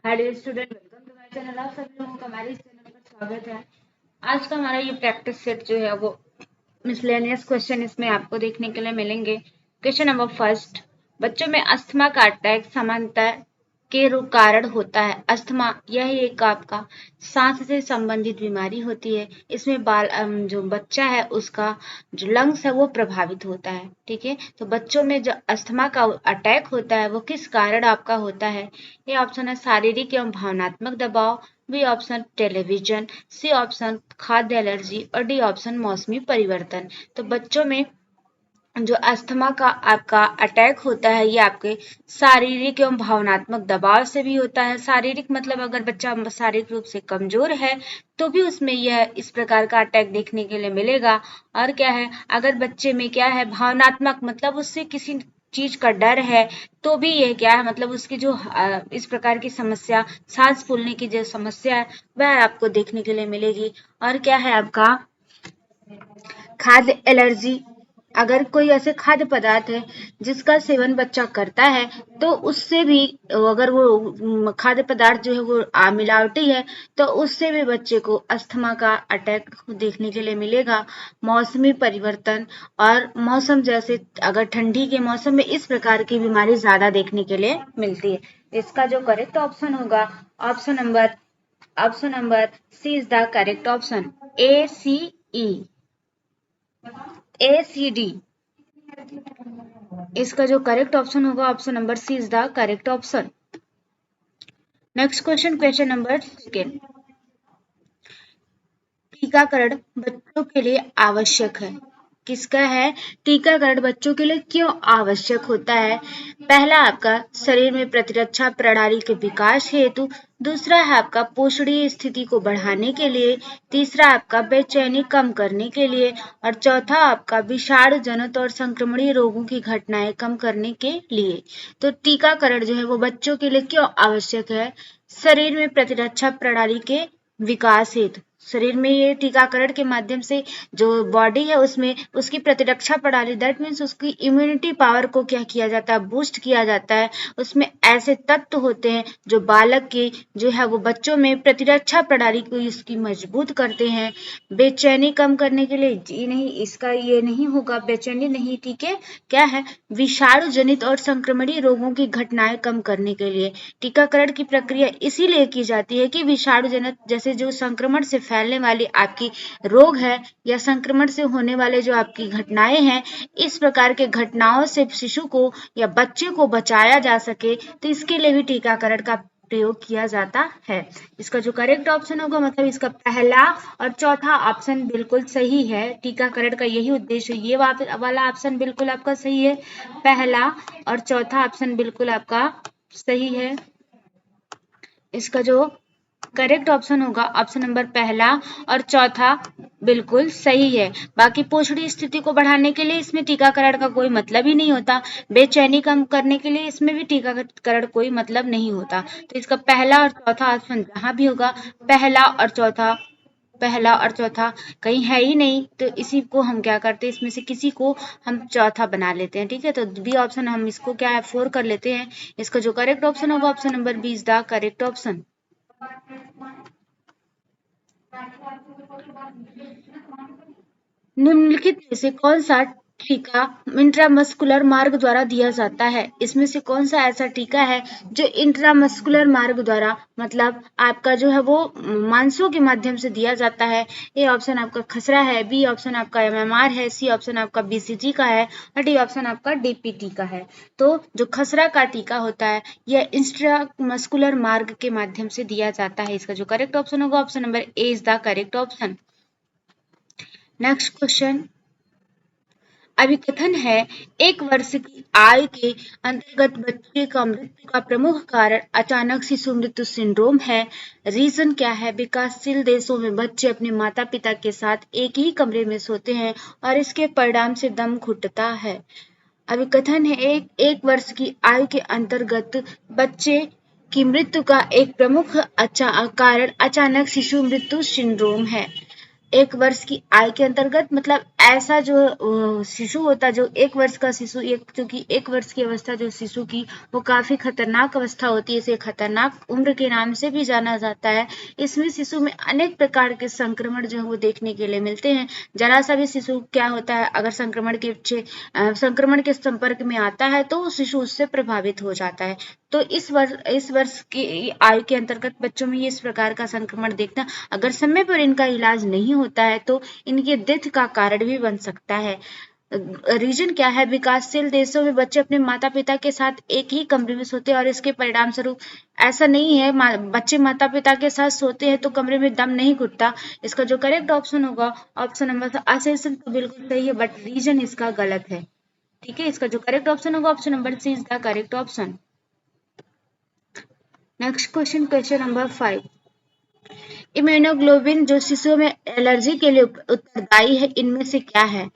Hi dear student, welcome to my channel. आप सभी लोगों का हमारे इस चैनल पर स्वागत है। आज का हमारा ये प्रैक्टिस सेट जो है वो मिसलेनियस क्वेश्चन इसमें आपको देखने के लिए मिलेंगे। क्वेश्चन नंबर फर्स्ट, बच्चों में अस्थमा का अटैक सामान्यतः के कारण होता है। अस्थमा यह एक आपका सांस से संबंधित बीमारी होती है। इसमें जो बच्चा है उसका जो लंग्स है वो प्रभावित होता है। ठीक है, तो बच्चों में जो अस्थमा का अटैक होता है वो किस कारण आपका होता है? ये ऑप्शन है शारीरिक एवं भावनात्मक दबाव, B option television, C option खाद्य एलर्जी और डी ऑप्शन मौसमी परिवर्तन। तो बच्चों में जो अस्थमा का आपका अटैक होता है ये आपके शारीरिक एवं भावनात्मक दबाव से भी होता है। शारीरिक मतलब अगर बच्चा शारीरिक रूप से कमजोर है तो भी उसमें यह इस प्रकार का अटैक देखने के लिए मिलेगा। और क्या है, अगर बच्चे में क्या है भावनात्मक मतलब उससे किसी चीज का डर है तो भी यह क्या है मतलब उसकी जो इस प्रकार की समस्या, सांस फूलने की जो समस्या है वह आपको देखने के लिए मिलेगी। और क्या है आपका खाद्य एलर्जी, अगर कोई ऐसे खाद्य पदार्थ है जिसका सेवन बच्चा करता है तो उससे भी अगर वो खाद्य पदार्थ जो है वो मिलावटी है तो उससे भी बच्चे को अस्थमा का अटैक देखने के लिए मिलेगा। मौसमी परिवर्तन और मौसम जैसे अगर ठंडी के मौसम में इस प्रकार की बीमारी ज्यादा देखने के लिए मिलती है। इसका जो करेक्ट ऑप्शन होगा option number C is the correct option, ACD। इसका जो करेक्ट ऑप्शन होगा option number C is the correct option. Next question, question number second, टीकाकरण बच्चों के लिए आवश्यक है। किसका है? टीकाकरण बच्चों के लिए क्यों आवश्यक होता है? पहला आपका शरीर में प्रतिरक्षा प्रणाली के विकास हेतु, दूसरा है आपका पोषणीय स्थिति को बढ़ाने के लिए, तीसरा आपका बेचैनी कम करने के लिए और चौथा आपका विषाणु जनित और संक्रमणीय रोगों की घटनाएं कम करने के लिए। तो टीकाकरण जो है वो बच्चों के लिए क्यों आवश्यक है? शरीर में प्रतिरक्षा प्रणाली के विकास हेतु, शरीर में ये टीकाकरण के माध्यम से जो बॉडी है उसमें उसकी प्रतिरक्षा प्रणाली, दैट मीन्स उसकी इम्यूनिटी पावर को क्या किया जाता है, बूस्ट किया जाता है। उसमें ऐसे तत्व होते हैं जो बालक की जो है वो बच्चों में प्रतिरक्षा प्रणाली को इसकी मजबूत करते हैं। बेचैनी कम करने के लिए, जी नहीं, इसका ये नहीं होगा, बेचैनी नहीं। ठीक है, क्या है, विषाणु जनित और संक्रमणीय रोगों की घटनाएं कम करने के लिए टीकाकरण की प्रक्रिया इसीलिए की जाती है कि विषाणु जनित जैसे जो संक्रमण से फैलने वाली आपकी रोग है या संक्रमण से होने वाले जो आपकी घटनाएं हैं, इस प्रकार के घटनाओं से शिशु को या बच्चे को बचाया जा सके, तो इसके लिए भी टीकाकरण का प्रयोग किया जाता है। इसका जो करेक्ट ऑप्शन होगा मतलब इसका पहला और चौथा ऑप्शन बिल्कुल सही है। टीकाकरण का यही उद्देश्य, ये वाला ऑप्शन बिल्कुल आपका सही है। पहला और चौथा ऑप्शन बिल्कुल आपका सही है। इसका जो करेक्ट ऑप्शन होगा ऑप्शन नंबर पहला और चौथा बिल्कुल सही है। बाकी पोषणीय स्थिति को बढ़ाने के लिए इसमें टीकाकरण का कोई मतलब ही नहीं होता। बेचैनी कम करने के लिए इसमें भी टीकाकरण कोई मतलब नहीं होता। तो इसका पहला और चौथा ऑप्शन जहां भी होगा पहला और चौथा कहीं है ही नहीं, तो इसी को हम क्या करते हैं, इसमें से किसी को हम चौथा बना लेते हैं। ठीक है, तो बी ऑप्शन हम इसको क्या है 4 कर लेते हैं। इसका जो करेक्ट ऑप्शन होगा option number B is the correct option. निम्नलिखित में से कौन सा टीका इंट्रामस्कुलर मार्ग द्वारा दिया जाता है? इसमें से कौन सा ऐसा टीका है जो इंट्रामस्कुलर मार्ग द्वारा मतलब आपका जो है वो मांसों के माध्यम से दिया जाता है? ए ऑप्शन आपका खसरा है, बी ऑप्शन आपका MMR है, सी ऑप्शन आपका BCG का है और डी ऑप्शन आपका DPT का है। तो जो खसरा का टीका होता है यह इंट्रामस्कुलर मार्ग के माध्यम से दिया जाता है। इसका जो करेक्ट ऑप्शन होगा option number A is the correct option. Next question, अभिकथन है एक वर्ष की आयु के अंतर्गत बच्चे का मृत्यु का प्रमुख कारण अचानक शिशु मृत्यु सिंड्रोम है। रीजन क्या है? विकासशील देशों में बच्चे अपने माता पिता के साथ एक ही कमरे में सोते हैं और इसके परिणाम से दम घुटता है। अभिकथन है एक वर्ष की आयु के अंतर्गत बच्चे की मृत्यु का एक प्रमुख कारण अचानक शिशु मृत्यु सिंड्रोम है। 1 वर्ष की आयु के अंतर्गत, मतलब ऐसा जो शिशु होता है, जो 1 वर्ष का शिशु, एक क्योंकि 1 वर्ष की अवस्था जो शिशु की वो काफी खतरनाक अवस्था होती है, इसे खतरनाक उम्र के नाम से भी जाना जाता है। इसमें शिशु में अनेक प्रकार के संक्रमण जो है वो देखने के लिए मिलते हैं। जरा सा भी शिशु क्या होता है, अगर संक्रमण के संपर्क में आता है तो शिशु उससे प्रभावित हो जाता है। तो इस वर्ष की आयु के अंतर्गत बच्चों में इस प्रकार का संक्रमण देखना, अगर समय पर इनका इलाज नहीं होता है तो इनके डेथ का कारण भी बन सकता है। रीजन क्या है, विकासशील देशों में बच्चे अपने माता पिता के साथ एक ही कमरे में सोते हैं और इसके परिणाम स्वरूप ऐसा नहीं है बच्चे माता पिता के साथ सोते हैं तो कमरे में दम नहीं घुटता। इसका जो करेक्ट ऑप्शन होगा ऑप्शन नंबर असेसन तो बिल्कुल सही है, बट रीजन इसका गलत है। ठीक है, इसका जो करेक्ट ऑप्शन होगा option number C is the correct option. Next question, question number 5। Immunoglobin जो शिशुओं में एलर्जी के लिए उत्तरदायी है, इनमें से क्या है?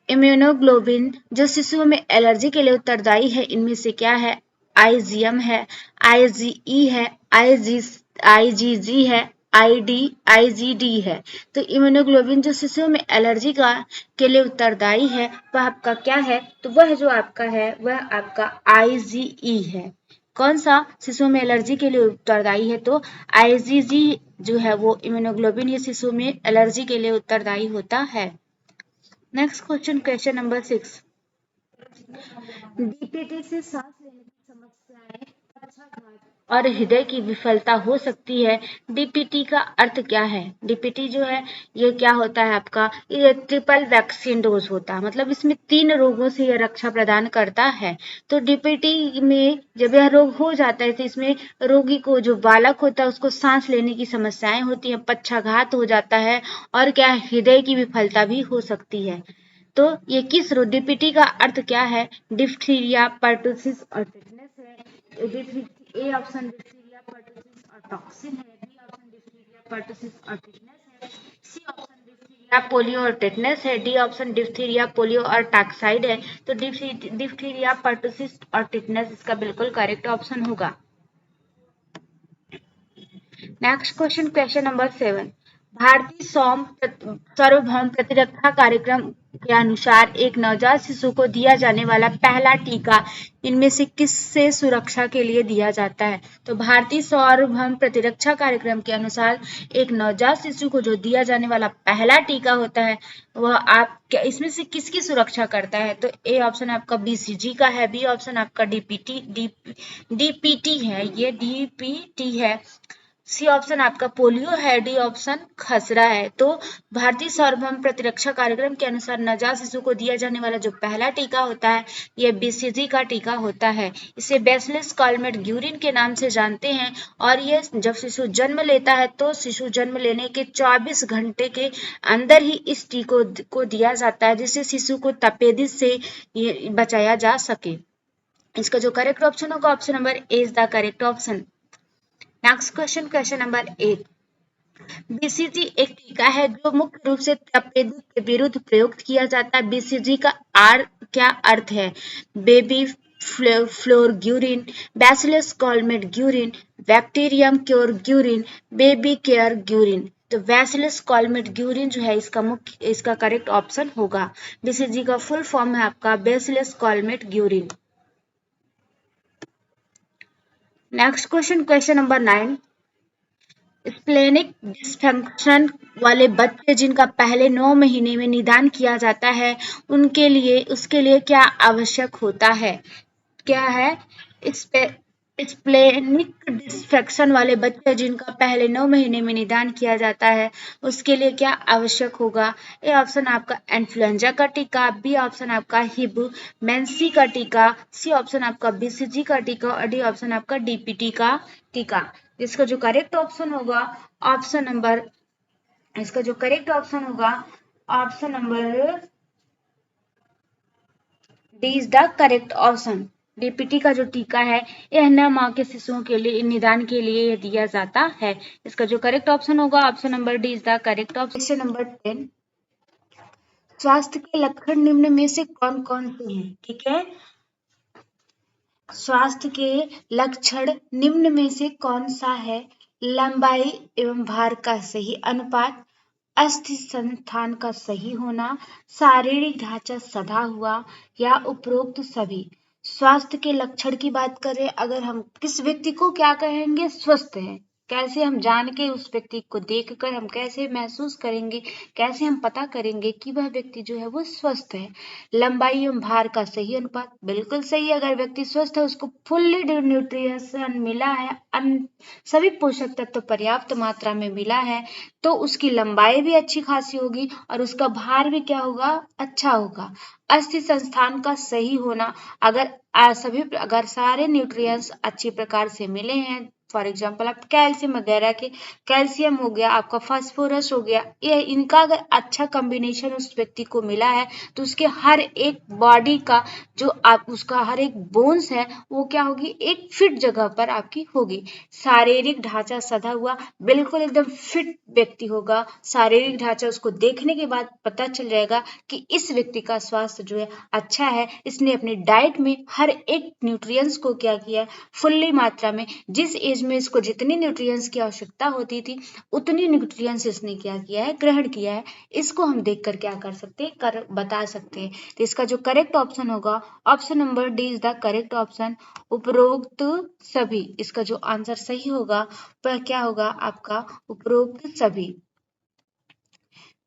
इम्यूनोग्लोबिन जो शिशुओं में एलर्जी के लिए उत्तरदायी है, इनमें से क्या है? आईजीएम है, आईजीई है, आईजीजी है, आईजीडी है। तो इम्यूनोग्लोबिन जो शिशुओं में एलर्जी के लिए उत्तरदायी है वह आपका क्या है? तो वह जो आपका है वह आपका आईजीई है। कौन सा शिशुओं में एलर्जी के लिए उत्तरदायी है? तो आईजीजी जो है वो इम्यूनोग्लोबिन ये शिशु में एलर्जी के लिए उत्तरदायी होता है। Next question, question number 6। DPT से सांस लेने की समस्याएं, पक्षाघात और हृदय की विफलता हो सकती है। डीपीटी का अर्थ क्या है? डीपीटी जो है ये क्या होता है आपका, ये ट्रिपल वैक्सीन डोज होता है, मतलब इसमें 3 रोगों से ये रक्षा प्रदान करता है। तो डीपीटी में जब यह रोग हो जाता है तो इसमें रोगी को, जो बालक होता है उसको सांस लेने की समस्याएं होती है, पक्षाघात हो जाता है और क्या हृदय की विफलता भी हो सकती है। तो ये किस रोग, डीपीटी का अर्थ क्या है? डिप्थीरिया, पर्टुसिस और टिटनेस है। ए ऑप्शन डिप्थीरिया, पर्टुसिस और टॉक्सिन है। बी ऑप्शन डिप्थीरिया, पर्टुसिस और टिटनेस है। सी ऑप्शन डिप्थीरिया, पोलियो और टिटनेस है। डी ऑप्शन डिप्थीरिया, पोलियो और टॉक्साइड है। तो डिप्थीरिया, पर्टुसिस और टिटनेस इसका बिल्कुल करेक्ट ऑप्शन होगा। Next question, question number 7। भारतीय सार्वभौम प्रतिरक्षा कार्यक्रम के अनुसार एक नवजात शिशु को दिया जाने वाला पहला टीका इनमें से किससे सुरक्षा के लिए दिया जाता है? तो भारतीय सार्वभौम प्रतिरक्षा कार्यक्रम के अनुसार एक नवजात शिशु को जो दिया जाने वाला पहला टीका होता है वह आप इसमें से किसकी सुरक्षा करता है? तो ए ऑप्शन आपका बीसीजी का है, बी ऑप्शन आपका डीपीटी है, ये डीपीटी है। सी ऑप्शन आपका पोलियो है, डी ऑप्शन खसरा है। तो भारतीय सार्वभौम प्रतिरक्षा कार्यक्रम के अनुसार नवजात शिशु को दिया जाने वाला जो पहला टीका होता है यह बीसीजी का टीका होता है। इसे बैसिलस कॉलमेट ग्यूरिन के नाम से जानते हैं और ये जब शिशु जन्म लेता है तो शिशु जन्म लेने के 24 घंटे के अंदर ही इस टीको को दिया जाता है, जिससे शिशु को तपेदिक से बचाया जा सके। इसका जो करेक्ट ऑप्शन होगा option number A is the correct option. Next question, question number 8। BCG एक टीका है जो मुख्य रूप से तपेदिक के विरुद्ध प्रयुक्त किया जाता है। बीसीजी का क्या अर्थ है? Baby flour Guerin, bacillus Calmette Guerin, bacterium cure Guerin, baby care Guerin. तो बैसिलस कॉलमेट ग्यूरिन जो है इसका करेक्ट ऑप्शन होगा। बीसीजी का फुल फॉर्म है आपका bacillus Calmette Guerin. Next question, question number 9। Splenic dysfunction वाले बच्चे जिनका पहले 9 महीने में निदान किया जाता है उसके लिए क्या आवश्यक होता है? क्या है? स्प्लेनिक डिसफंक्शन वाले बच्चे जिनका पहले 9 महीने में निदान किया जाता है उसके लिए क्या आवश्यक होगा? ए ऑप्शन आपका इन्फ्लुएंजा का टीका, बी ऑप्शन आपका हिबमेंसी का टीका, सी ऑप्शन आपका बीसीजी का टीका और डी ऑप्शन आपका डीपीटी का टीका। इसका जो करेक्ट ऑप्शन होगा ऑप्शन नंबर इसका जो करेक्ट ऑप्शन होगा option number D is the correct option. DPT का जो टीका है यह 9 माह के शिशुओं के लिए निदान के लिए दिया जाता है। इसका जो करेक्ट ऑप्शन होगा option number D is the correct option. Question number 10। स्वास्थ्य के लक्षण निम्न में से कौन कौन से हैं? ठीक है, स्वास्थ्य के लक्षण निम्न में से कौन सा है? लंबाई एवं भार का सही अनुपात, अस्थि संस्थान का सही होना, शारीरिक ढांचा सधा हुआ या उपरोक्त सभी। स्वास्थ्य के लक्षण की बात करें, अगर हम किस व्यक्ति को क्या कहेंगे, स्वस्थ है, कैसे हम जान के उस व्यक्ति को देखकर हम कैसे महसूस करेंगे, कैसे हम पता करेंगे कि वह व्यक्ति जो है वो स्वस्थ है। लंबाई एवं भार का सही अनुपात, बिल्कुल सही। अगर व्यक्ति स्वस्थ है, उसको फुल्ली न्यूट्रिशन मिला है, सभी पोषक तत्व पर्याप्त मात्रा में मिला है, तो उसकी लंबाई भी अच्छी खासी होगी और उसका भार भी क्या होगा, अच्छा होगा। अस्थि संस्थान का सही होना, अगर सारे न्यूट्रिएंट्स अच्छी प्रकार से मिले हैं, फॉर एग्जाम्पल आप कैल्शियम वगैरह के, कैल्शियम हो गया, आपका फास्फोरस हो गया, ये इनका अगर अच्छा कॉम्बिनेशन उस व्यक्ति को मिला है, तो उसके हर एक बॉडी का जो आप उसका हर एक बोन्स है वो क्या होगी, एक फिट जगह पर आपकी होगी। शारीरिक ढांचा सधा हुआ, बिल्कुल एकदम फिट व्यक्ति होगा। शारीरिक ढांचा उसको देखने के बाद पता चल जाएगा कि इस व्यक्ति का स्वास्थ्य जो है अच्छा है, इसने अपनी डाइट में हर एक न्यूट्रिएंट्स को क्या किया, फुल्ली मात्रा में, जिस एज में इसको जितनी न्यूट्रिएंट्स की आवश्यकता होती थी उतनी न्यूट्रिएंट्स इसने क्या किया है, ग्रहण किया है। इसको हम देखकर क्या कर सकते हैं, बता सकते हैं। तो इसका जो करेक्ट ऑप्शन होगा, option number D is the correct option, उपरोक्त सभी। इसका जो आंसर सही होगा वह क्या होगा, आपका उपरोक्त सभी।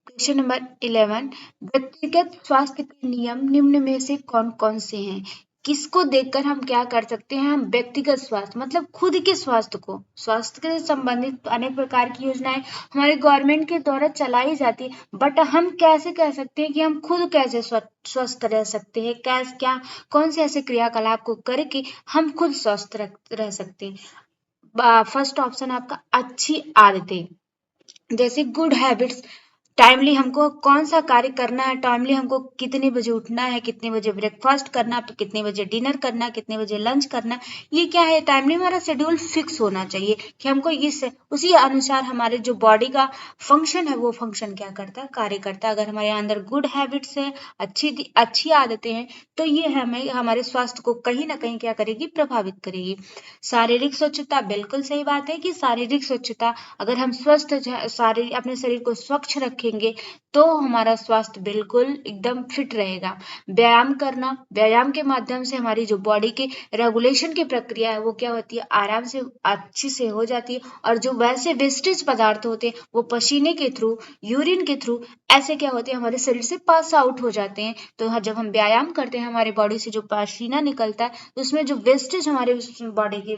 क्वेश्चन नंबर 11, व्यक्तिगत स्वास्थ्य के नियम निम्न में से कौन कौन से हैं। किसको देखकर हम क्या कर सकते हैं, हम व्यक्तिगत स्वास्थ्य मतलब खुद के स्वास्थ्य को, स्वास्थ्य से संबंधित अनेक प्रकार की योजनाएं हमारे गवर्नमेंट के द्वारा चलाई जाती है, बट हम कैसे कह सकते हैं कि हम खुद कैसे स्वस्थ रह सकते हैं, कैसे क्या कौन से ऐसे क्रियाकलाप को करके हम खुद स्वस्थ रह सकते हैं। फर्स्ट ऑप्शन आपका अच्छी आदतें, जैसे गुड हैबिट्स, टाइमली हमको कौन सा कार्य करना है, टाइमली हमको कितने बजे उठना है, कितने बजे ब्रेकफास्ट करना, कितने बजे डिनर करना, कितने बजे लंच करना, ये क्या है, टाइमली हमारा शेड्यूल फिक्स होना चाहिए कि हमको इस उसी अनुसार हमारे जो बॉडी का फंक्शन है वो फंक्शन क्या करता है, कार्य करता है। अगर हमारे अंदर गुड हैबिट्स है, अच्छी आदतें हैं, तो ये हमें हमारे स्वास्थ्य को कहीं ना कहीं क्या करेगी, प्रभावित करेगी। शारीरिक स्वच्छता, बिल्कुल सही बात है कि शारीरिक स्वच्छता, अगर हम स्वस्थ अपने शरीर को स्वच्छ रखेंगे तो हमारा स्वास्थ्य बिल्कुल एकदम फिट रहेगा। व्यायाम करना, व्यायाम के माध्यम से हमारी जो बॉडी के रेगुलेशन की प्रक्रिया है वो क्या होती है, आराम से अच्छी से हो जाती है, और जो वैसे वेस्टेज पदार्थ होते हैं वो पसीने के थ्रू, यूरिन के थ्रू ऐसे क्या होते हैं, हमारे शरीर से पास आउट हो जाते हैं। तो जब हम व्यायाम करते हैं, हमारे बॉडी से जो पसीना निकलता है, तो उसमें जो वेस्टेज हमारे बॉडी के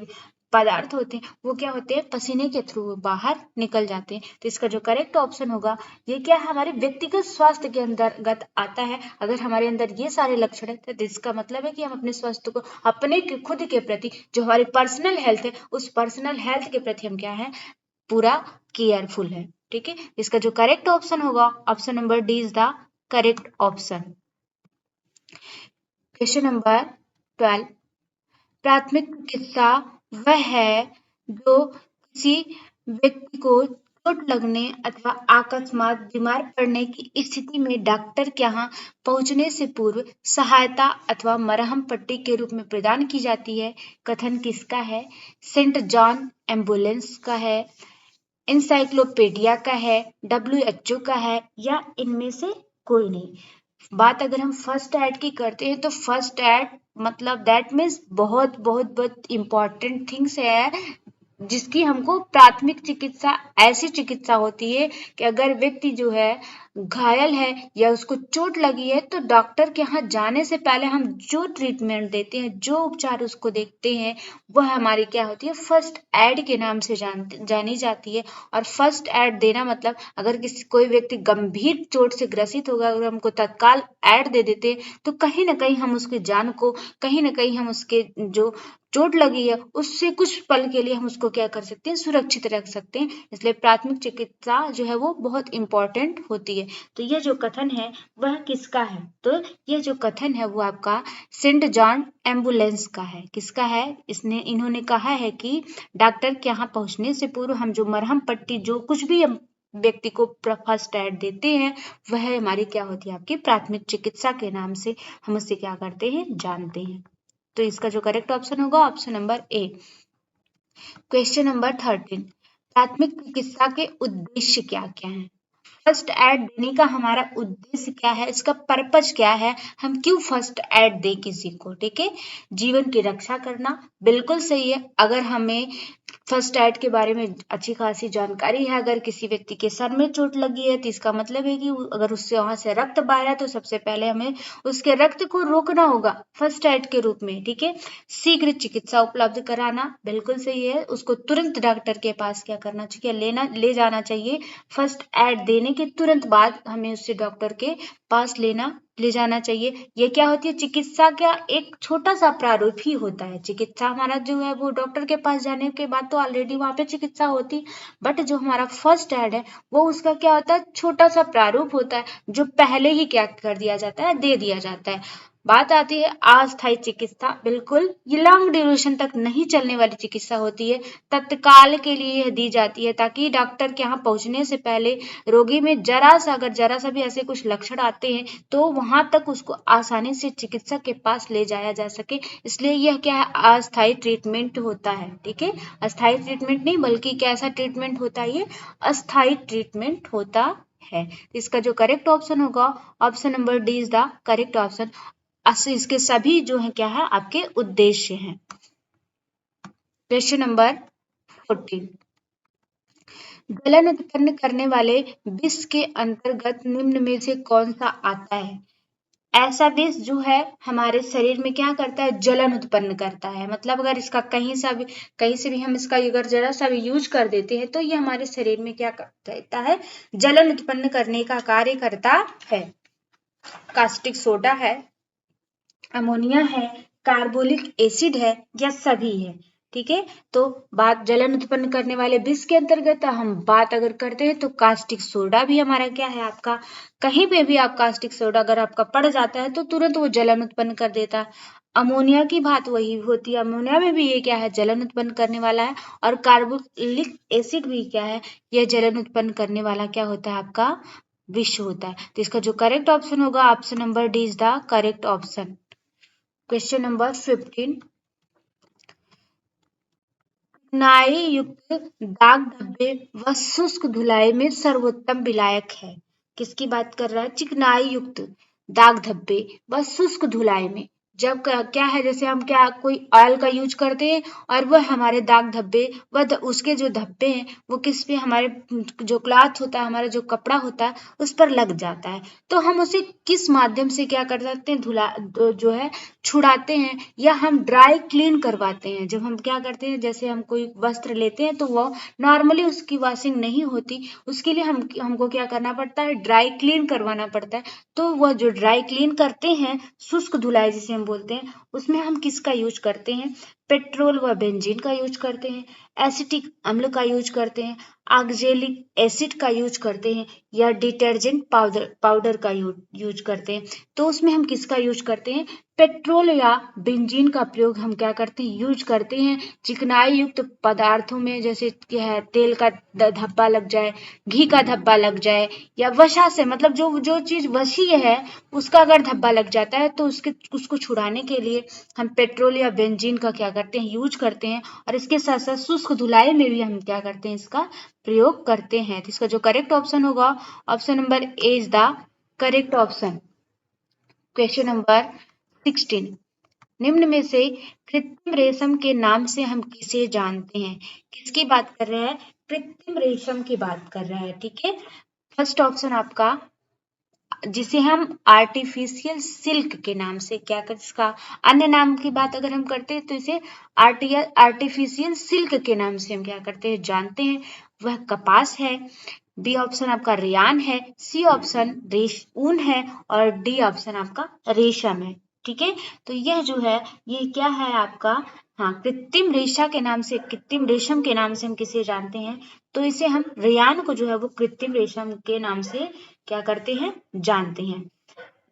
पदार्थ होते हैं वो क्या होते हैं, पसीने के थ्रू बाहर निकल जाते हैं। तो इसका जो करेक्ट ऑप्शन होगा, ये क्या हमारे व्यक्तिगत स्वास्थ्य के अंतर्गत आता है। अगर हमारे अंदर ये सारे लक्षण है तो इसका मतलब है कि हम अपने स्वास्थ्य को अपने खुद के प्रति, जो हमारी पर्सनल हेल्थ है, उस पर्सनल हेल्थ के प्रति हम क्या है, पूरा केयरफुल है। ठीक है, इसका जो करेक्ट ऑप्शन होगा, option number D is the correct option. Question number 12, प्राथमिक चिकित्सा वह है जो किसी व्यक्ति को चोट लगने अथवा अकस्मात बीमार पड़ने की स्थिति में डॉक्टर के यहाँ पहुंचने से पूर्व सहायता अथवा मरहम पट्टी के रूप में प्रदान की जाती है। कथन किसका है, सेंट जॉन एम्बुलेंस का है, इंसाइक्लोपीडिया का है, WHO का है, या इनमें से कोई नहीं। बात अगर हम फर्स्ट एड की करते हैं तो फर्स्ट एड मतलब दैट मीन्स बहुत बहुत बहुत इम्पोर्टेंट थिंग्स है, जिसकी हमको प्राथमिक चिकित्सा ऐसी चिकित्सा होती है कि अगर व्यक्ति जो है घायल है या उसको चोट लगी है, तो डॉक्टर के यहाँ जाने से पहले हम जो ट्रीटमेंट देते हैं, जो उपचार उसको देखते हैं, वह हमारी क्या होती है, फर्स्ट एड के नाम से जानी जाती है। और फर्स्ट एड देना मतलब अगर कोई व्यक्ति गंभीर चोट से ग्रसित होगा, अगर हमको तत्काल एड दे देते हैं, तो कहीं ना कहीं हम उसकी जान को, कहीं ना कहीं हम उसके जो चोट लगी है उससे कुछ पल के लिए हम उसको क्या कर सकते हैं, सुरक्षित रख सकते हैं। इसलिए प्राथमिक चिकित्सा जो है वो बहुत इंपॉर्टेंट होती है। तो ये जो कथन है वह किसका है, तो ये जो कथन है वो आपका सेंट जॉन एम्बुलेंस का है। किसका है, इन्होंने कहा है कि डॉक्टर के यहाँ पहुंचने से पूर्व हम जो मरहम पट्टी, जो कुछ भी हम व्यक्ति को फर्स्ट एड देते हैं, वह हमारी क्या होती है, आपकी प्राथमिक चिकित्सा के नाम से हम उससे क्या करते हैं, जानते हैं। तो इसका जो करेक्ट ऑप्शन होगा, ऑप्शन नंबर ए। क्वेश्चन नंबर 13, प्राथमिक चिकित्सा के उद्देश्य क्या क्या हैं। फर्स्ट एड देने का हमारा उद्देश्य क्या है, इसका पर्पज क्या है, हम क्यों फर्स्ट एड दे किसी को। ठीक है, जीवन की रक्षा करना, बिल्कुल सही है। अगर हमें फर्स्ट एड के बारे में अच्छी खासी जानकारी है, अगर किसी व्यक्ति के सर में चोट लगी है तो इसका मतलब है कि अगर उससे वहां से रक्त बह रहा है तो सबसे पहले हमें उसके रक्त को रोकना होगा फर्स्ट एड के रूप में। ठीक है, शीघ्र चिकित्सा उपलब्ध कराना, बिल्कुल सही है। उसको तुरंत डॉक्टर के पास क्या करना चाहिए, ले जाना चाहिए। फर्स्ट एड देने के तुरंत बाद हमें उससे डॉक्टर के पास ले जाना चाहिए। ये क्या होती है, चिकित्सा का एक छोटा सा प्रारूप ही होता है। चिकित्सा हमारा जो है वो डॉक्टर के पास जाने के बाद तो ऑलरेडी वहां पे चिकित्सा होती, बट जो हमारा फर्स्ट एड है वो उसका क्या होता है, छोटा सा प्रारूप होता है जो पहले ही क्या कर दिया जाता है, दे दिया जाता है। बात आती है अस्थायी चिकित्सा, बिल्कुल ये लॉन्ग ड्यूरेशन तक नहीं चलने वाली चिकित्सा होती है, तत्काल के लिए यह दी जाती है ताकि डॉक्टर के यहाँ पहुंचने से पहले रोगी में अगर जरा सा भी ऐसे कुछ लक्षण आते हैं तो वहां तक उसको आसानी से चिकित्सक के पास ले जाया जा सके, इसलिए यह क्या है, अस्थायी ट्रीटमेंट होता है। ठीक है, अस्थायी ट्रीटमेंट नहीं बल्कि कैसा ट्रीटमेंट होता है, ये अस्थायी ट्रीटमेंट होता है। इसका जो करेक्ट ऑप्शन होगा, option number D is the correct option. इसके सभी जो है क्या है, आपके उद्देश्य हैं। क्वेश्चन नंबर 14, जलन उत्पन्न करने वाले विष के अंतर्गत निम्न में से कौन सा आता है। ऐसा विष जो है हमारे शरीर में क्या करता है, जलन उत्पन्न करता है। मतलब अगर इसका कहीं से भी हम इसका अगर जरा सा भी यूज कर देते हैं तो ये हमारे शरीर में क्या करता है, जलन उत्पन्न करने का कार्य करता है। कास्टिक सोडा है, अमोनिया है, कार्बोलिक एसिड है, या सभी है। ठीक है, तो बात जलन उत्पन्न करने वाले विष के अंतर्गत हम बात अगर करते हैं तो कास्टिक सोडा भी हमारा क्या है, आपका कहीं पे भी आप कास्टिक सोडा अगर आपका पड़ जाता है तो तुरंत वो जलन उत्पन्न कर देता है। अमोनिया की बात वही होती है, अमोनिया में भी ये क्या है, जलन उत्पन्न करने वाला है। और कार्बोलिक एसिड भी क्या है, यह जलन उत्पन्न करने वाला क्या होता है, आपका विष होता है। तो इसका जो करेक्ट ऑप्शन होगा, option number D is the correct option. Question number 15, चिकनाई युक्त दाग धब्बे व शुष्क धुलाई में सर्वोत्तम विलायक है। किसकी बात कर रहा है, चिकनाई युक्त दाग धब्बे व शुष्क धुलाई में। जब क्या है, जैसे हम क्या कोई ऑयल का यूज करते हैं और वह हमारे दाग धब्बे उसके जो धब्बे हैं वो किस पे, हमारे जो क्लॉथ होता है, हमारा जो कपड़ा होता है उस पर लग जाता है, तो हम उसे किस माध्यम से क्या कर सकते हैं, जो है छुड़ाते हैं या हम ड्राई क्लीन करवाते हैं। जब हम क्या करते हैं, जैसे हम कोई वस्त्र लेते हैं तो वो नॉर्मली उसकी वॉशिंग नहीं होती, उसके लिए हमको क्या करना पड़ता है, ड्राई क्लीन करवाना पड़ता है। तो वह जो ड्राई क्लीन करते हैं, शुष्क धुलाई जिसे हम बोलते हैं, उसमें हम किसका यूज करते हैं, पेट्रोल व बेंजीन का यूज करते हैं, एसिटिक अम्ल का यूज करते हैं, ऑक्जेलिक एसिड का यूज करते हैं, या डिटर्जेंट पाउडर का यूज करते हैं। तो उसमें हम किसका यूज करते हैं, पेट्रोल या बेंजीन का प्रयोग हम क्या करते हैं, यूज करते हैं। चिकनाई युक्त पदार्थों में जैसे क्या है, तेल का धब्बा लग जाए, घी का धब्बा लग जाए, या वसा से, मतलब जो चीज वसीय है उसका अगर धब्बा लग जाता है तो उसको छुड़ाने के लिए हम पेट्रोल या बेंजीन का क्या करते हैं, यूज करते हैं। और इसके साथ साथ शुष्क धुलाई में भी हम क्या करते हैं, इसका प्रयोग करते हैं। तो इसका जो करेक्ट ऑप्शन होगा, option number A is the correct option. Question number 16, निम्न में से कृत्रिम रेशम के नाम से हम किसे जानते हैं। किसकी बात कर रहे हैं, कृत्रिम रेशम की बात कर रहे हैं। ठीक है, फर्स्ट ऑप्शन आपका, जिसे हम आर्टिफिशियल सिल्क के नाम से क्या कर, इसका अन्य नाम की बात अगर हम करते हैं तो इसे आर्टिफिशियल सिल्क के नाम से हम क्या करते हैं, जानते हैं। वह कपास है, बी ऑप्शन आपका रेयान है, सी ऑप्शन ऊन है, और डी ऑप्शन आपका रेशम है। ठीक है, तो यह जो है ये क्या है आपका, हाँ, कृत्रिम रेशम के नाम से हम किसे जानते हैं, तो इसे हम रेयान को जो है वो कृत्रिम रेशम के नाम से क्या करते हैं, जानते हैं।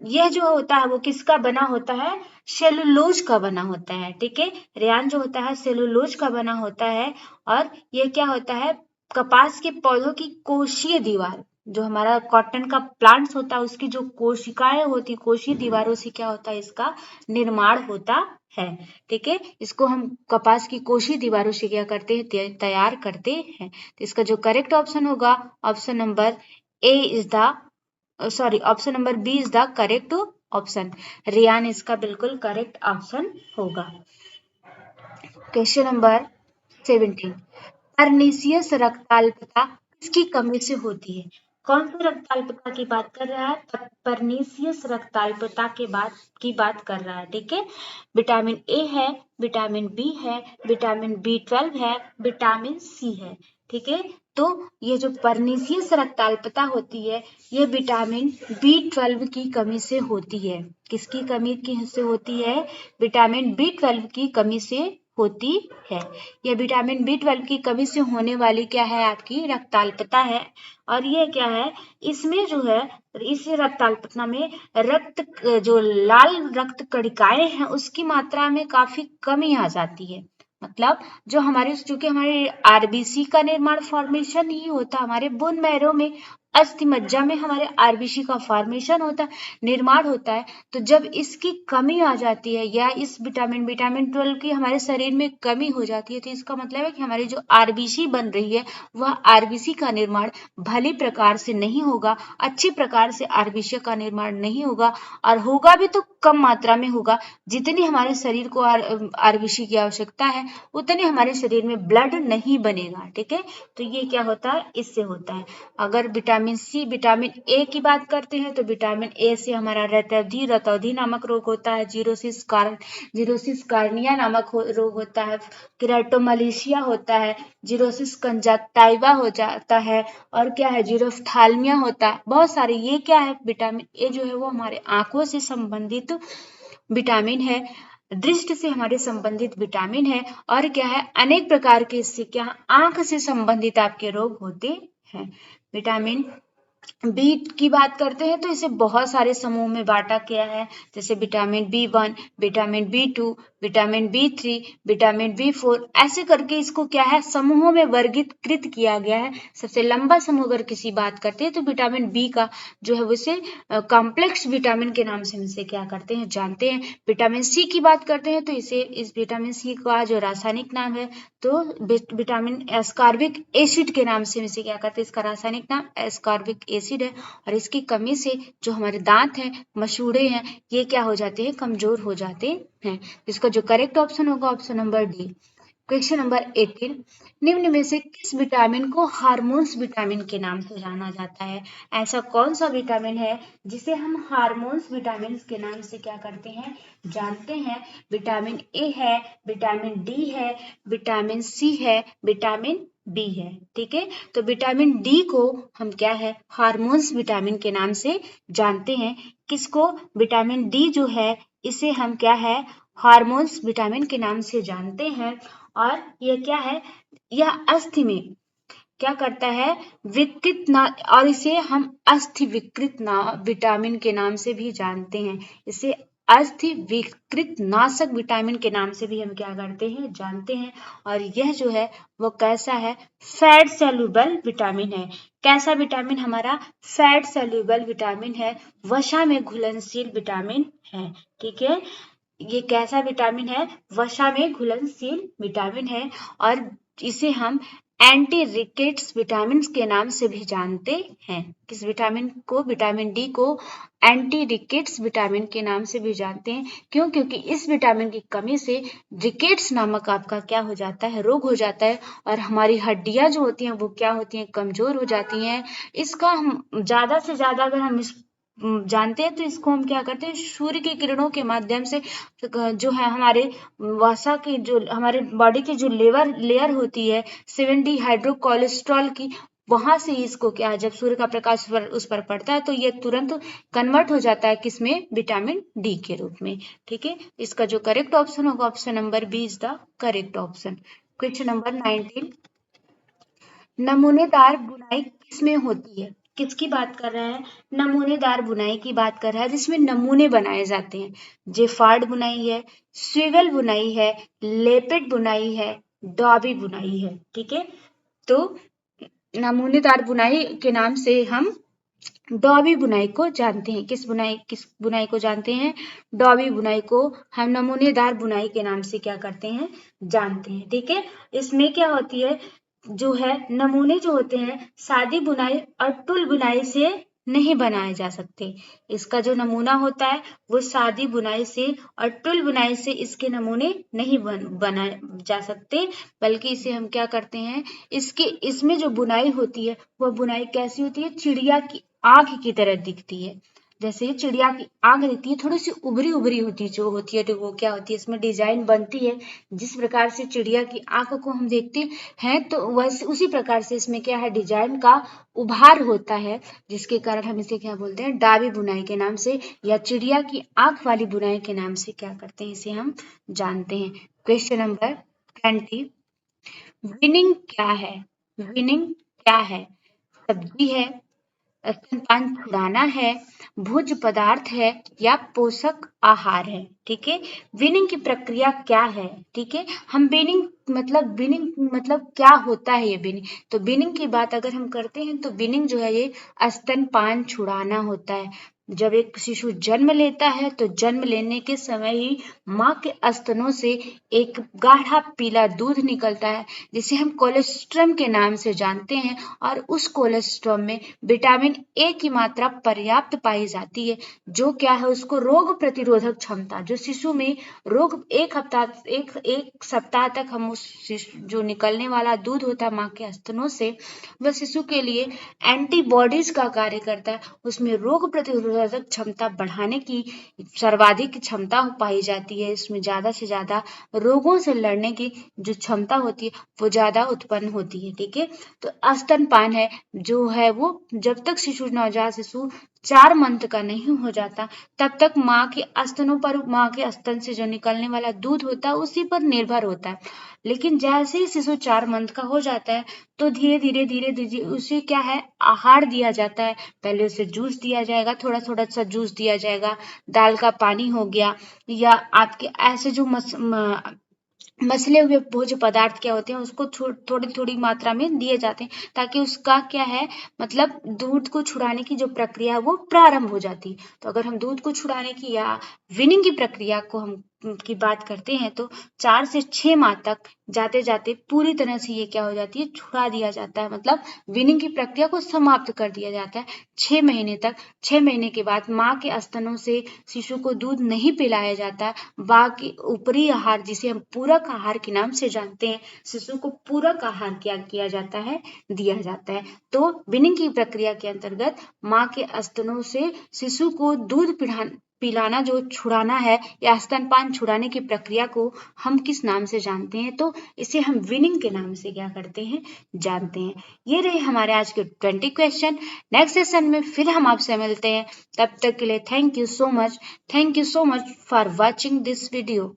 यह जो होता है वो किसका बना होता है, सेलुलोज का बना होता है। ठीक है, रेयान जो होता है सेलुलोज का बना होता है। और यह क्या होता है, कपास के पौधों की कोशीय दीवार, जो हमारा कॉटन का प्लांट्स होता है उसकी जो कोशिकाएं होती, कोशीय दीवारों से क्या होता है, इसका निर्माण होता है। ठीक है, इसको हम कपास की कोशीय दीवारों से क्या करते हैं, तैयार करते हैं। तो इसका जो करेक्ट ऑप्शन होगा, option number A is the option number B is the correct option. रियान इसका बिल्कुल करेक्ट ऑप्शन होगा। क्वेश्चन नंबर 17, परनीसियस रक्ताल्पता किसकी कमी से होती है? कौन सी रक्ताल्पता की बात कर रहा है? परनीसियस रक्ताल्पता की बात कर रहा है। ठीक है, विटामिन ए है, विटामिन बी है, विटामिन B12 है, विटामिन सी है। ठीक है, तो ये जो परनीसियस रक्ताल्पता होती है ये विटामिन B12 की कमी से होती है। किसकी कमी से होती है? विटामिन B12 की कमी से होती है। यह विटामिन B12 की कमी से होने वाली क्या है? आपकी रक्ताल्पता है। और ये क्या है? इसमें जो है, इस रक्ताल्पता में रक्त जो लाल रक्त कणिकाएं हैं उसकी मात्रा में काफी कमी आ जाती है। मतलब जो हमारे, चूंकि हमारे आरबीसी का निर्माण फॉर्मेशन ही होता, हमारे बोन मैरो में, अस्थि मज्जा में हमारे आरबीसी का फॉर्मेशन होता है, निर्माण होता है। तो जब इसकी कमी आ जाती है या इस विटामिन 12 की हमारे शरीर में कमी हो जाती है तो इसका मतलब है कि हमारी जो आरबीसी बन रही है वह आरबीसी का निर्माण भली प्रकार से नहीं होगा, अच्छी प्रकार से आरबीसी का निर्माण नहीं होगा, और होगा भी तो कम मात्रा में होगा। जितनी हमारे शरीर को आरबीसी की आवश्यकता है उतने हमारे शरीर में ब्लड नहीं बनेगा। ठीक है, तो ये क्या होता है? इससे होता है। अगर विटामिन सी, विटामिन ए की बात करते हैं तो विटामिन ए से हमारा रतौधी नामक रोग होता है, जीरोसिस कार्निया नामक रोग होता है, केराटोमलेशिया होता है, जीरोसिस कंजक्टाइवा हो जाता है, और क्या है? जीरोफ्थाल्मिया होता है। बहुत सारे ये क्या है? विटामिन ए जो है वो हमारे आंखों से संबंधित विटामिन है, दृष्टि से हमारे संबंधित विटामिन है, और क्या है? अनेक प्रकार के इससे क्या, आंख से संबंधित आपके रोग होते हैं। विटामिन बी की बात करते हैं तो इसे बहुत सारे समूह में बांटा गया है, जैसे vitamin B1, vitamin B2, vitamin B3, vitamin B4, ऐसे करके इसको क्या है? समूहों में वर्गीकृत किया गया है। सबसे लंबा समूह अगर किसी बात करते हैं तो विटामिन बी का जो है उसे कॉम्प्लेक्स विटामिन के नाम से इसे क्या करते हैं? जानते हैं। विटामिन सी की बात करते हैं तो इस विटामिन सी का जो रासायनिक नाम है तो विटामिन एस्कॉर्बिक एसिड के नाम से इसे क्या करते हैं? इसका रासायनिक नाम एस्कॉर्बिक एसिड है। और इसकी कमी से जो हमारे दांत हैं, मसूड़े हैं, ये क्या हो जाते हैं? कमजोर हो जाते हैं। इसका जो करेक्ट ऑप्शन होगा option number D. Question number 18, निम्न में से किस विटामिन को हार्मोन्स विटामिन के नाम से जाना जाता है? ऐसा कौन सा विटामिन है जिसे हम हार्मोन्स विटामिन के नाम से क्या करते हैं? जानते हैं। विटामिन ए है, विटामिन डी है, विटामिन सी है, विटामिन बी है। ठीक है, तो विटामिन डी को हम क्या है? हार्मोन्स विटामिन के नाम से जानते हैं। किसको? विटामिन डी जो है इसे हम क्या है? हार्मोन्स विटामिन के नाम से जानते हैं। और यह क्या है? यह अस्थि में क्या करता है? विकृत ना, और इसे हम अस्थि विकृत विटामिन के नाम से भी जानते हैं। इसे अस्थि विकृत नाशक विटामिन के नाम से भी हम क्या करते हैं? जानते हैं। और यह जो है वो कैसा है? फैट सॉल्युबल विटामिन है। कैसा विटामिन? हमारा फैट सॉल्युबल विटामिन है, वसा में घुलनशील विटामिन है। ठीक है, ये कैसा विटामिन है? वसा में घुलनशील विटामिन है। और इसे हम एंटी रिकेट्स विटामिन के नाम से भी जानते हैं। किस विटामिन को? विटामिन डी को एंटी रिकेट्स विटामिन के नाम से भी जानते हैं। क्यों? क्योंकि इस विटामिन की कमी से रिकेट्स नामक आपका क्या हो जाता है? रोग हो जाता है, और हमारी हड्डियां जो होती हैं वो क्या होती हैं? कमजोर हो जाती हैं। इसका हम ज्यादा से ज्यादा अगर हम इस जानते हैं तो इसको हम क्या करते हैं? सूर्य की किरणों के माध्यम से जो है हमारे वसा की, जो हमारे बॉडी की जो लेयर होती है 7D हाइड्रो कोलेस्ट्रॉल की, वहां से इसको क्या है? जब सूर्य का प्रकाश उस पर पड़ता है तो ये तुरंत कन्वर्ट हो जाता है किसमें? विटामिन डी के रूप में। ठीक है, इसका जो करेक्ट ऑप्शन होगा option number B is the correct option. Question number 19, नमूनेदार बुनाई किसमें होती है? किसकी बात कर रहा है? नमूनेदार बुनाई की बात कर रहा है, जिसमें नमूने बनाए जाते हैं। जेफार्ड बुनाई है, स्विवेल बुनाई है, लेपेट बुनाई है, डॉबी बुनाई है। ठीक है, तो नमूनेदार बुनाई के नाम से हम डॉबी बुनाई को जानते हैं। किस बुनाई को जानते हैं? डॉबी बुनाई को हम नमूनेदार बुनाई के नाम से क्या करते हैं? जानते हैं। ठीक है, इसमें क्या होती है? जो है नमूने जो होते हैं सादी बुनाई और टुल बुनाई से नहीं बनाए जा सकते। इसका जो नमूना होता है वो सादी बुनाई से और टुल बुनाई से इसके नमूने नहीं बनाए जा सकते, बल्कि इसे हम क्या करते हैं, इसमें जो बुनाई होती है वह बुनाई कैसी होती है, चिड़िया की आंख की तरह दिखती है। जैसे चिड़िया की आंख दिखती है, थोड़ी सी उभरी उभरी होती जो होती है, तो वो क्या होती है, इसमें डिजाइन बनती है। जिस प्रकार से चिड़िया की आंख को हम देखते हैं तो वैसे उसी प्रकार से इसमें क्या है, डिजाइन का उभार होता है, जिसके कारण हम इसे क्या बोलते हैं, डाबी बुनाई के नाम से या चिड़िया की आंख वाली बुनाई के नाम से क्या करते हैं, इसे हम जानते हैं। क्वेश्चन नंबर 20, विनिंग क्या है? विनिंग क्या है? सब्जी है, स्तनपान छुड़ाना है, भोज्य पदार्थ है या पोषक आहार है। ठीक है, विनिंग की प्रक्रिया क्या है? ठीक है, हम विनिंग मतलब क्या होता है ये विनिंग? तो विनिंग की बात अगर हम करते हैं तो विनिंग जो है ये स्तनपान छुड़ाना होता है। जब एक शिशु जन्म लेता है तो जन्म लेने के समय ही माँ के स्तनों से एक गाढ़ा पीला दूध निकलता है, जिसे हम कोलेस्ट्रम के नाम से जानते हैं, और उस कोलेस्ट्रम में विटामिन ए की मात्रा पर्याप्त पाई जाती है, जो क्या है, उसको रोग प्रतिरोधक क्षमता, जो शिशु में रोग एक सप्ताह तक हम उस जो निकलने वाला दूध होता है माँ के स्तनों से, वह शिशु के लिए एंटीबॉडीज का कार्य करता है। उसमें रोग प्रतिरोधक क्षमता बढ़ाने की सर्वाधिक क्षमता पाई जाती है। इसमें ज्यादा से ज्यादा रोगों से लड़ने की जो क्षमता होती है वो ज्यादा उत्पन्न होती है। ठीक है, तो स्तनपान है जो है वो जब तक नवजात शिशु 4 मंथ का नहीं हो जाता तब तक माँ के स्तनों पर, माँ के स्तन से जो निकलने वाला दूध होता है उसी पर निर्भर होता है। लेकिन जैसे ही शिशु 4 मंथ का हो जाता है तो धीरे धीरे उसे क्या है, आहार दिया जाता है। पहले उसे जूस दिया जाएगा, थोड़ा थोड़ा सा जूस दिया जाएगा, दाल का पानी हो गया, या आपके ऐसे जो मसले हुए भोज्य पदार्थ क्या होते हैं उसको थोड़ी थोड़ी मात्रा में दिए जाते हैं, ताकि उसका क्या है, मतलब दूध को छुड़ाने की जो प्रक्रिया है वो प्रारंभ हो जाती है। तो अगर हम दूध को छुड़ाने की या विनिंग की प्रक्रिया को हम की बात करते हैं तो 4 से 6 माह तक जाते जाते पूरी तरह से ये क्या हो जाती है, छुड़ा दिया जाता है, मतलब विनिंग की प्रक्रिया को समाप्त कर दिया जाता है 6 महीने तक। 6 महीने के बाद माँ के स्तनों से शिशु को दूध नहीं पिलाया जाता, बाकी ऊपरी आहार जिसे हम पूरक आहार के नाम से जानते हैं, शिशु को पूरक आहार क्या किया जाता है, दिया जाता है। तो विनिंग की प्रक्रिया के अंतर्गत माँ के स्तनों से शिशु को दूध पिलाना जो छुड़ाना है या स्तनपान छुड़ाने की प्रक्रिया को हम किस नाम से जानते हैं, तो इसे हम विनिंग के नाम से क्या करते हैं, जानते हैं। ये रहे हमारे आज के 20 क्वेश्चन। नेक्स्ट सेशन में फिर हम आपसे मिलते हैं, तब तक के लिए thank you so much for watching this video.